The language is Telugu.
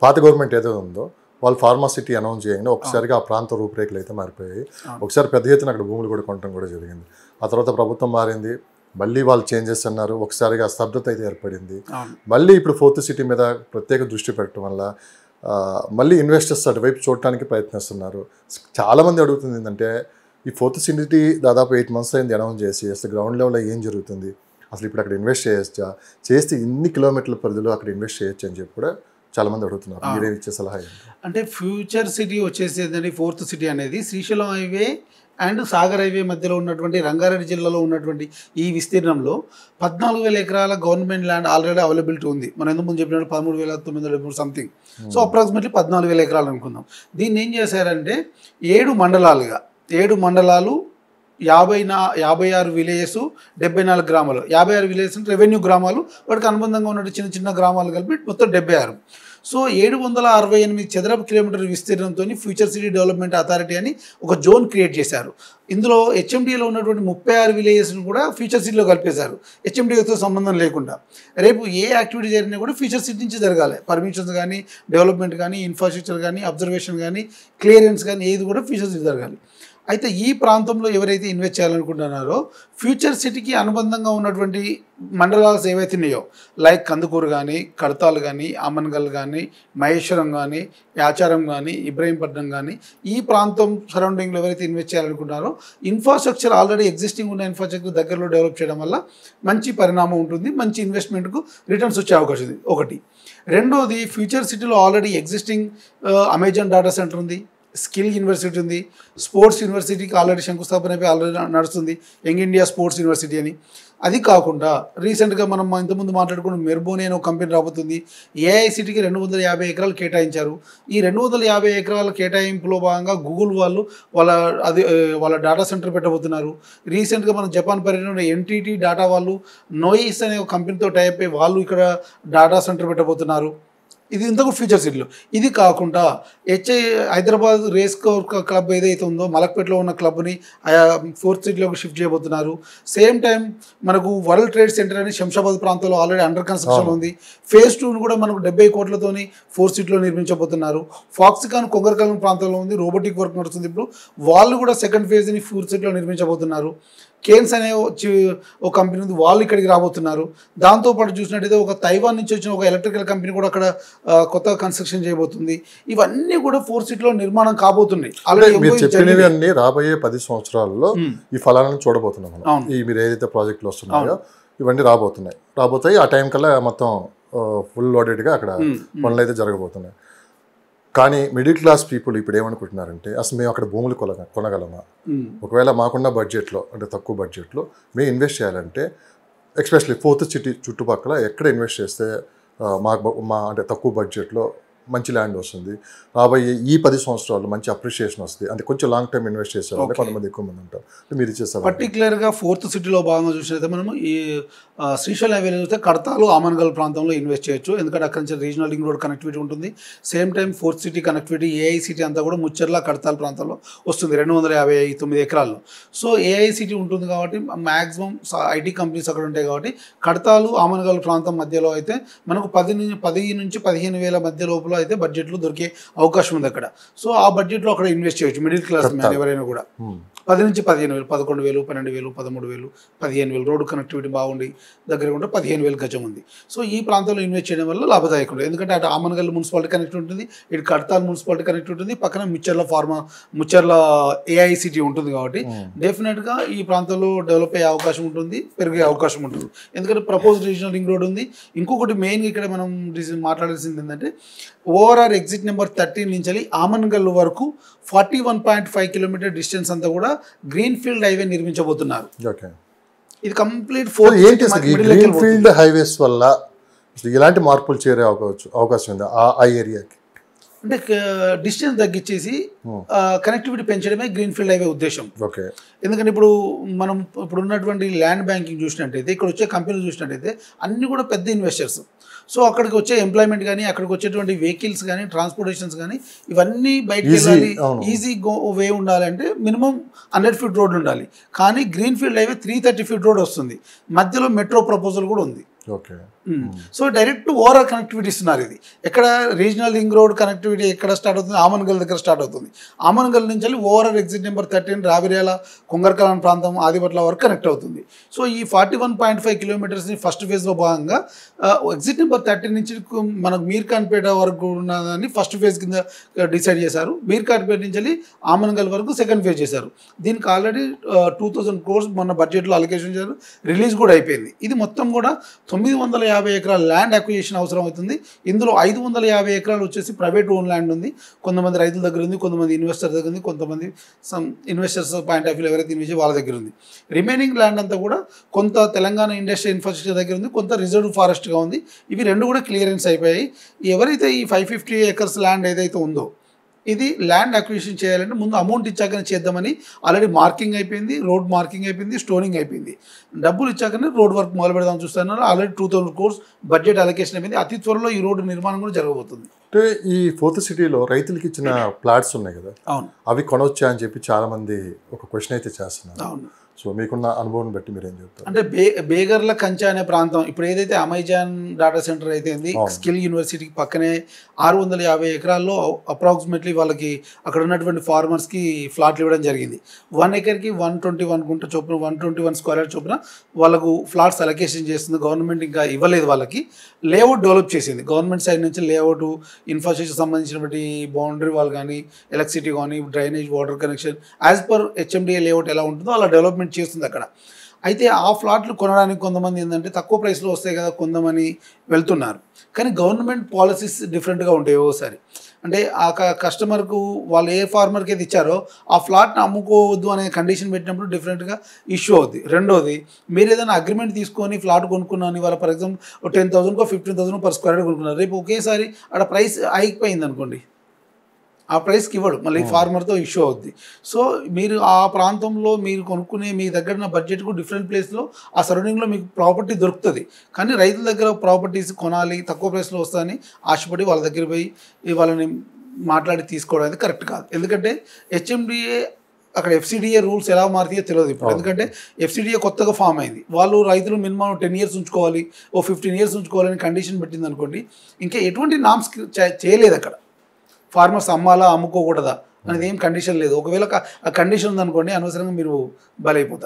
పాత గవర్నమెంట్ ఏదో ఉందో వాళ్ళు ఫార్మాసిటీ అనౌన్స్ చేయగానే ఒకసారిగా ఆ ప్రాంత రూపురేఖలు అయితే మారిపోయాయి. ఒకసారి పెద్ద ఎత్తున అక్కడ భూములు కూడా కొనడం కూడా జరిగింది. ఆ తర్వాత ప్రభుత్వం మారింది, మళ్ళీ వాళ్ళు చేంజెస్ అన్నారు, ఒకసారిగా స్తబ్దత అయితే ఏర్పడింది. మళ్ళీ ఇప్పుడు ఫోర్త్ సిటీ మీద ప్రత్యేక దృష్టి పెట్టడం వల్ల మళ్ళీ ఇన్వెస్టర్స్ అటువైపు చూడటానికి ప్రయత్నిస్తున్నారు. చాలామంది అడుగుతుంది ఏంటంటే ఈ ఫోర్త్ సిటీ దాదాపు 8 months అయింది అనౌన్స్ చేసి, అసలు గ్రౌండ్ లెవెల్లో ఏం జరుగుతుంది, అసలు ఇప్పుడు అక్కడ ఇన్వెస్ట్ చేయొచ్చా, చేస్తే ఇన్ని కిలోమీటర్ల పరిధిలో అక్కడ ఇన్వెస్ట్ చేయొచ్చు అని చెప్పి కూడా చాలామంది అడుగుతున్నారు. మీరేమి ఇచ్చే సలహా? అంటే ఫ్యూచర్ సిటీ వచ్చేసేదండి ఫోర్త్ సిటీ అనేది Srisailam highway and Sagar highway మధ్యలో ఉన్నటువంటి రంగారెడ్డి జిల్లాలో ఉన్నటువంటి ఈ విస్తీర్ణంలో 14,000 ఎకరాల గవర్నమెంట్ ల్యాండ్ ఆల్రెడీ అవైలబిలిటీ ఉంది. మనం ఎందుకు చెప్పినట్టు 13,900 సంథింగ్. సో అప్రాక్సిమేట్లీ 14,000 ఎకరాలు అనుకుందాం. దీన్ని ఏం చేశారంటే 7 మండలాలుగా, 7 మండలాలు, 56 విలేజెస్, 74 గ్రామాలు. 56 విలేజెస్ అంటే రెవెన్యూ గ్రామాలు, వాటికి అనుబంధంగా ఉన్నట్టు చిన్న చిన్న గ్రామాలు కలిపి మొత్తం 76. సో 768 చదరపు కిలోమీటర్ల విస్తీర్ణంతో ఫ్యూచర్ సిటీ డెవలప్మెంట్ అథారిటీ అని ఒక జోన్ క్రియేట్ చేశారు. ఇందులో హెచ్ఎండిఏలో ఉన్నటువంటి 36 విలేజెస్ను కూడా ఫ్యూచర్ సిటీలో కలిపేశారు, హెచ్ఎండిఏతో సంబంధం లేకుండా. రేపు ఏ యాక్టివిటీ జరిగినా కూడా ఫ్యూచర్ సిటీ నుంచి జరగాలి. పర్మిషన్స్ కానీ, డెవలప్మెంట్ కానీ, ఇన్ఫ్రాస్ట్రక్చర్ కానీ, అబ్జర్వేషన్ కానీ, క్లియరెన్స్ కానీ ఏది కూడా ఫ్యూచర్ సిటీ జరగాలి. అయితే ఈ ప్రాంతంలో ఎవరైతే ఇన్వెస్ట్ చేయాలనుకుంటున్నారో ఫ్యూచర్ సిటీకి అనుబంధంగా ఉన్నటువంటి మండలాలు ఏవైతే ఉన్నాయో, లైక్ కందుకూరు కానీ, కడతాల్ కానీ, అమన్గల్ కానీ, మహేశ్వరం కానీ, యాచారం కానీ, ఇబ్రహీంపట్నం కానీ, ఈ ప్రాంతం సరౌండింగ్లో ఎవరైతే ఇన్వెస్ట్ చేయాలనుకుంటున్నారో ఇన్ఫ్రాస్ట్రక్చర్ ఆల్రెడీ ఎగ్జిస్టింగ్ ఉన్న ఇన్ఫ్రాస్ట్రక్చర్ దగ్గరలో డెవలప్ చేయడం వల్ల మంచి పరిణామం ఉంటుంది, మంచి ఇన్వెస్ట్మెంట్కు రిటర్న్స్ వచ్చే అవకాశం ఉంది ఒకటి. రెండోది, ఫ్యూచర్ సిటీలో already existing Amazon data centre ఉంది, స్కిల్ యూనివర్సిటీ ఉంది, స్పోర్ట్స్ యూనివర్సిటీకి ఆల్రెడీ శంకుస్థాపన అయిపోయి ఆల్రెడీ నడుస్తుంది, యంగ్ ఇండియా స్పోర్ట్స్ యూనివర్సిటీ అని. అది కాకుండా రీసెంట్గా మనం ఇంతకుముందు మాట్లాడుకున్న మెర్బోని అనే ఒక కంపెనీ రాబోతుంది. ఏఐసిటీకి 250 ఎకరాలు కేటాయించారు. ఈ 250 ఎకరాల కేటాయింపులో భాగంగా గూగుల్ వాళ్ళు వాళ్ళ డేటా సెంటర్ పెట్టబోతున్నారు. రీసెంట్గా మన జపాన్ పర్యటన ఎన్టీటీ డేటా వాళ్ళు నోయిస్ అనే ఒక కంపెనీతో టైప్ అయ్యి వాళ్ళు ఇక్కడ డేటా సెంటర్ పెట్టబోతున్నారు. ఇది ఇంతకు ఫ్యూచర్ సిటీలో. ఇది కాకుండా హైదరాబాద్ రేస్ క్లబ్ ఏదైతే ఉందో మలక్పేటలో ఉన్న క్లబ్ని ఫోర్త్ సిటీలోకి షిఫ్ట్ చేయబోతున్నారు. సేమ్ టైం మనకు వరల్డ్ ట్రేడ్ సెంటర్ అని శంషాబాద్ ప్రాంతంలో ఆల్రెడీ అండర్ కన్స్ట్రక్షన్ ఉంది. ఫేజ్ 2 కూడా మనకు 70 కోట్లతోని ఫోర్త్ సిటీలో నిర్మించబోతున్నారు. ఫాక్సికాన్ కొంగరకాలం ప్రాంతంలో ఉంది, రోబోటిక్ వర్క్ నడుస్తుంది. ఇప్పుడు వాళ్ళు కూడా సెకండ్ ఫేజ్ని ఫోర్త్ సిటీలో నిర్మించబోతున్నారు. కేన్స్ అనే ఒక కంపెనీ ఉంది, వాళ్ళు ఇక్కడికి రాబోతున్నారు. దాంతోపాటు చూసినట్టయితే ఒక తైవాన్ నుంచి వచ్చిన ఒక ఎలక్ట్రికల్ కంపెనీ కూడా అక్కడ కొత్తగా కన్స్ట్రక్షన్ చేయబోతుంది. ఇవన్నీ కూడా ఫోర్త్ సిటీలో నిర్మాణం కాబోతున్నాయి. చెప్పినవన్నీ రాబోయే 10 సంవత్సరాల్లో ఈ ఫలాలను చూడబోతున్నాం. ఈ మీరు ఏదైతే ప్రాజెక్టులు వస్తున్నాయో ఇవన్నీ రాబోతాయి. ఆ టైం కల్లా మొత్తం ఫుల్ లోడెడ్గా అక్కడ పనులు అయితే జరగబోతున్నాయి. కానీ మిడిల్ క్లాస్ పీపుల్ ఇప్పుడు ఏమనుకుంటున్నారంటే అసలు మేము అక్కడ భూములు కొనగలమా, ఒకవేళ మాకున్న బడ్జెట్లో అంటే తక్కువ బడ్జెట్లో మేము ఇన్వెస్ట్ చేయాలంటే ఎస్పెషల్లీ ఫోర్త్ సిటీ చుట్టుపక్కల ఎక్కడ ఇన్వెస్ట్ చేస్తే మా అంటే తక్కువ బడ్జెట్లో మంచి ల్యాండ్ వస్తుంది, రాబోయే ఈ 10 సంవత్సరాలు మంచి అప్రిషియేషన్ వస్తుంది అంటే కొంచెం లాంగ్ టైం ఇన్వెస్ట్ చేసేవాళ్ళు కొంతమంది ఎక్కువ మంది ఉంటారు. మీరు ఇచ్చేస్తారు పర్టికులర్గా ఫోర్త్ సిటీలో భాగంగా చూసినట్లయితే మనము ఈ శ్రీశైలం హైవేలో చూస్తే కడతాలు ఆమన్గల్ ప్రాంతంలో ఇన్వెస్ట్ చేయొచ్చు. ఎందుకంటే అక్కడి నుంచి రీజనల్ రింగ్ రోడ్ కనెక్టివిటీ ఉంటుంది. Same time fourth city connectivity AICTE అంతా కూడా ముచ్చర్ల కడతాల ప్రాంతంలో వస్తుంది 259 ఎకరాల్లో. సో ఏఐసిటీ ఉంటుంది కాబట్టి మ్యాక్సిమం ఐటీ కంపెనీస్ అక్కడ ఉంటాయి కాబట్టి కడతాలు ఆమన్గల్ ప్రాంతం మధ్యలో అయితే మనకు 10 నుంచి 15,000 మధ్య లోపల అయితే బడ్జెట్లో దొరికే అవకాశం ఉంది అక్కడ. సో ఆ బడ్జెట్లో అక్కడ ఇన్వెస్ట్ చేయొచ్చు మిడిల్ క్లాస్ మ్యాన్ ఎవరైనా కూడా. 10 నుంచి 15,000, 11,000, 12,000, 13,000, 15,000 రోడ్డు కనెక్టివిటీ బాగుండి దగ్గర ఉంటే 15,000 గజం ఉంది. సో ఈ ప్రాంతంలో ఇన్వెస్ట్ చేయడం వల్ల లాభదాయకం ఉంటుంది. ఎందుకంటే అటు ఆమన్గల్ మున్సిపాలిటీ కనెక్ట్ ఉంటుంది, ఇటు కడతాల్ మున్సిపాలిటీ కనెక్ట్ ఉంటుంది, పక్కన ముచ్చర్ల ఏఐసిటీ ఉంటుంది. కాబట్టి డెఫినెట్గా ఈ ప్రాంతంలో డెవలప్ అయ్యే అవకాశం ఉంటుంది, పెరిగే అవకాశం ఉంటుంది. ఎందుకంటే ప్రపోజ్డ్ రీజనల్ రింగ్ రోడ్ ఉంది. ఇంకొకటి మెయిన్గా ఇక్కడ మనం మాట్లాడాల్సింది ఏంటంటే ఓఆర్ఆర్ ఎగ్జిట్ నెంబర్ 13 నుంచి ఆమన్గల్ వరకు 41.5 కిలోమీటర్ డిస్టెన్స్ అంతా కూడా గ్రీన్ ఫీల్డ్ హైవే నిర్మించబోతున్నారు. ఇది కంప్లీట్ గ్రీన్ ఫీల్డ్ హైవేస్ వల్ల ఇలాంటి మార్పులు చేరే అవకాశం ఉంది ఆ ఏరియాకి. అంటే డిస్టెన్స్ తగ్గించేసి కనెక్టివిటీ పెంచడమే గ్రీన్ ఫీల్డ్ హైవే ఉద్దేశం. ఎందుకంటే మనం ఉన్నటువంటి ల్యాండ్ బ్యాంకింగ్ చూసినట్టయితే, ఇక్కడ వచ్చే కంపెనీలు చూసినట్టయితే అన్ని కూడా పెద్ద ఇన్వెస్టర్స్. సో అక్కడికి వచ్చే ఎంప్లాయ్మెంట్ కానీ, అక్కడికి వచ్చేటువంటి వెహికల్స్ కానీ, ట్రాన్స్పోర్టేషన్స్ కానీ ఇవన్నీ బయటకు వెళ్ళాలి, ఈజీ వే ఉండాలంటే మినిమం 100 ఫీట్ రోడ్ ఉండాలి. కానీ green field highway 330 feet road వస్తుంది. మధ్యలో మెట్రో ప్రపోజల్ కూడా ఉంది. Okay. So direct overall connectivity ఇస్తున్నారు. ఇది ఎక్కడ రీజనల్ రింగ్ రోడ్ కనెక్టివిటీ ఎక్కడ స్టార్ట్ అవుతుంది? ఆమన్గల్ దగ్గర స్టార్ట్ అవుతుంది. ఆమన్గల్ నుంచి వెళ్ళి ఓవరాల్ ఎగ్జిట్ నెంబర్ 13 రావిరేల కొంగర్కలాన్ ప్రాంతం ఆదిపట్ల వరకు కనెక్ట్ అవుతుంది. సో ఈ 41.5 కిలోమీటర్స్ని ఫస్ట్ ఫేజ్లో భాగంగా ఎగ్జిట్ నెంబర్ 13 నుంచి మనకు మీర్ఖాన్పేట వరకు ఉన్నదాన్ని ఫస్ట్ ఫేజ్ కింద డిసైడ్ చేశారు. మీర్ఖాన్పేట నుంచి వెళ్ళి ఆమన్గల్ వరకు సెకండ్ ఫేజ్ చేశారు. దీనికి ఆల్రెడీ 2000 crores మొన్న బడ్జెట్లో అలొకేషన్ చేశారు, రిలీజ్ కూడా అయిపోయింది. ఇది మొత్తం కూడా 950 ఎకరాల ల్యాండ్ అక్విజిషన్ అవసరం అవుతుంది. ఇందులో 550 ఎకరాలు వచ్చేసి ప్రైవేట్ ఓన్ ల్యాండ్ ఉంది, కొంతమంది రైతుల దగ్గర ఉంది, కొంతమంది ఇన్వెస్టర్ దగ్గర ఉంది, కొంతమంది some investors point of view ఎవరైతే ఇన్వెస్ట్ వాళ్ళ దగ్గర ఉంది. రిమైనింగ్ ల్యాండ్ అంతా కూడా కొంత తెలంగాణ ఇండస్ట్రియల్ ఇన్ఫ్రాస్ట్రక్చర్ దగ్గర ఉంది, కొంత రిజర్వ్ ఫారెస్ట్గా ఉంది. ఇవి రెండు కూడా క్లియరెన్స్ అయిపోయాయి. ఎవరైతే ఈ 550 acres ల్యాండ్ ఏదైతే ఉందో ఇది ల్యాండ్ అక్విజిషన్ చేయాలంటే ముందు అమౌంట్ ఇచ్చాకనే చేద్దామని ఆల్రెడీ మార్కింగ్ అయిపోయింది, రోడ్ మార్కింగ్ అయిపోయింది, స్టోనింగ్ అయిపోయింది. డబ్బులు ఇచ్చాకనే రోడ్ వర్క్ మొదలు పెడదామని చూస్తున్నారు. ఆల్రెడీ 2000 crores బడ్జెట్ అలొకేషన్ అయిపోయింది. అతి త్వరలో ఈ రోడ్డు నిర్మాణం కూడా జరగబోతుంది. అంటే ఈ 4th సిటీలో రైతులకి ఇచ్చిన ప్లాట్స్ ఉన్నాయి కదా, అవును, అవి కొనవచ్చా అని చెప్పి చాలా మంది ఒక క్వశ్చన్ అయితే చేస్తున్నారు. అవును. సో మీకున్న అనుభవం బట్టి మీరు ఏం చెప్తారు? అంటే బేగర్ల కంచ అనే ప్రాంతం ఇప్పుడు ఏదైతే అమెజాన్ డేటా సెంటర్ అయితే స్కిల్ యూనివర్సిటీకి పక్కనే 650 ఎకరాల్లో అప్రాక్సిమేట్లీ వాళ్ళకి అక్కడ ఉన్నటువంటి ఫార్మర్స్కి ఫ్లాట్లు ఇవ్వడం జరిగింది. 1 acreకి 121 గుంట చొప్పున 121 స్క్వేర్ యార్డ్ చొప్పున వాళ్ళకు ఫ్లాట్స్ అలొకేషన్ చేస్తుంది గవర్నమెంట్. ఇంకా ఇవ్వలేదు వాళ్ళకి. లేఅవుట్ డెవలప్ చేసింది గవర్నమెంట్ సైడ్ నుంచి. లేఅవుట్ ఇన్ఫ్రాస్ట్రక్చర్ సంబంధించినటువంటి బౌండరీ వాల్ కానీ, ఎలక్ట్రిసిటీ కానీ, drainage, water connection as per HMDA layout ఎలా ఉంటుందో అలా డెవలప్మెంట్ చేస్తుంది అక్కడ. అయితే ఆ ఫ్లాట్లు కొనడానికి కొంతమంది ఏంటంటే తక్కువ ప్రైస్లో వస్తాయి కదా కొంతమంది వెళ్తున్నారు. కానీ గవర్నమెంట్ పాలసీస్ డిఫరెంట్గా ఉంటాయి ఓసారి. అంటే ఆ కస్టమర్కు వాళ్ళు ఏ ఫార్మర్కి అయితే ఇచ్చారో ఆ ఫ్లాట్ని అమ్ముకోవద్దు అనే కండిషన్ పెట్టినప్పుడు డిఫరెంట్గా ఇష్యూ అవుద్ది. రెండోది, మీరు ఏదైనా అగ్రిమెంట్ తీసుకొని ఫ్లాట్ కొనుక్కున్నాను ఇవాళ ఫర్ ఎగ్జాంపుల్ 10,000కో 15,000 per square కొనుక్కున్నారు, రేపు ఒకేసారి అక్కడ ప్రైస్ అయిపోయింది అనుకోండి, ఆ ప్రైస్కి ఇవ్వడు, మళ్ళీ ఫార్మర్తో ఇష్యూ అవుద్ది. సో మీరు ఆ ప్రాంతంలో మీరు కొనుక్కునే మీ దగ్గర ఉన్న బడ్జెట్కు డిఫరెంట్ ప్లేస్లో ఆ సరౌండింగ్లో మీకు ప్రాపర్టీ దొరుకుతుంది. కానీ రైతుల దగ్గర ప్రాపర్టీస్ కొనాలి, తక్కువ ప్రైస్లో వస్తుందని ఆశపడి వాళ్ళ దగ్గర పోయి వాళ్ళని మాట్లాడి తీసుకోవడం అనేది కరెక్ట్ కాదు. ఎందుకంటే హెచ్ఎండిఏ అక్కడ ఎఫ్సిడిఏ రూల్స్ ఎలా మారుతాయో తెలియదు ఇప్పుడు. ఎందుకంటే ఎఫ్సిడిఏ కొత్తగా ఫామ్ అయింది. వాళ్ళు రైతులు మినిమం 10 years ఉంచుకోవాలి, 15 years ఉంచుకోవాలని కండిషన్ పెట్టింది అనుకోండి. ఇంకా ఎటువంటి నామ్స్ చేయలేదు అక్కడ. ఫార్మర్స్ అమ్మాలా అమ్ముకోకూడదా అనేది ఏం కండిషన్ లేదు. ఒకవేళ ఆ కండిషన్ ఉందనుకోండి అనవసరంగా మీరు బలైపోతారు.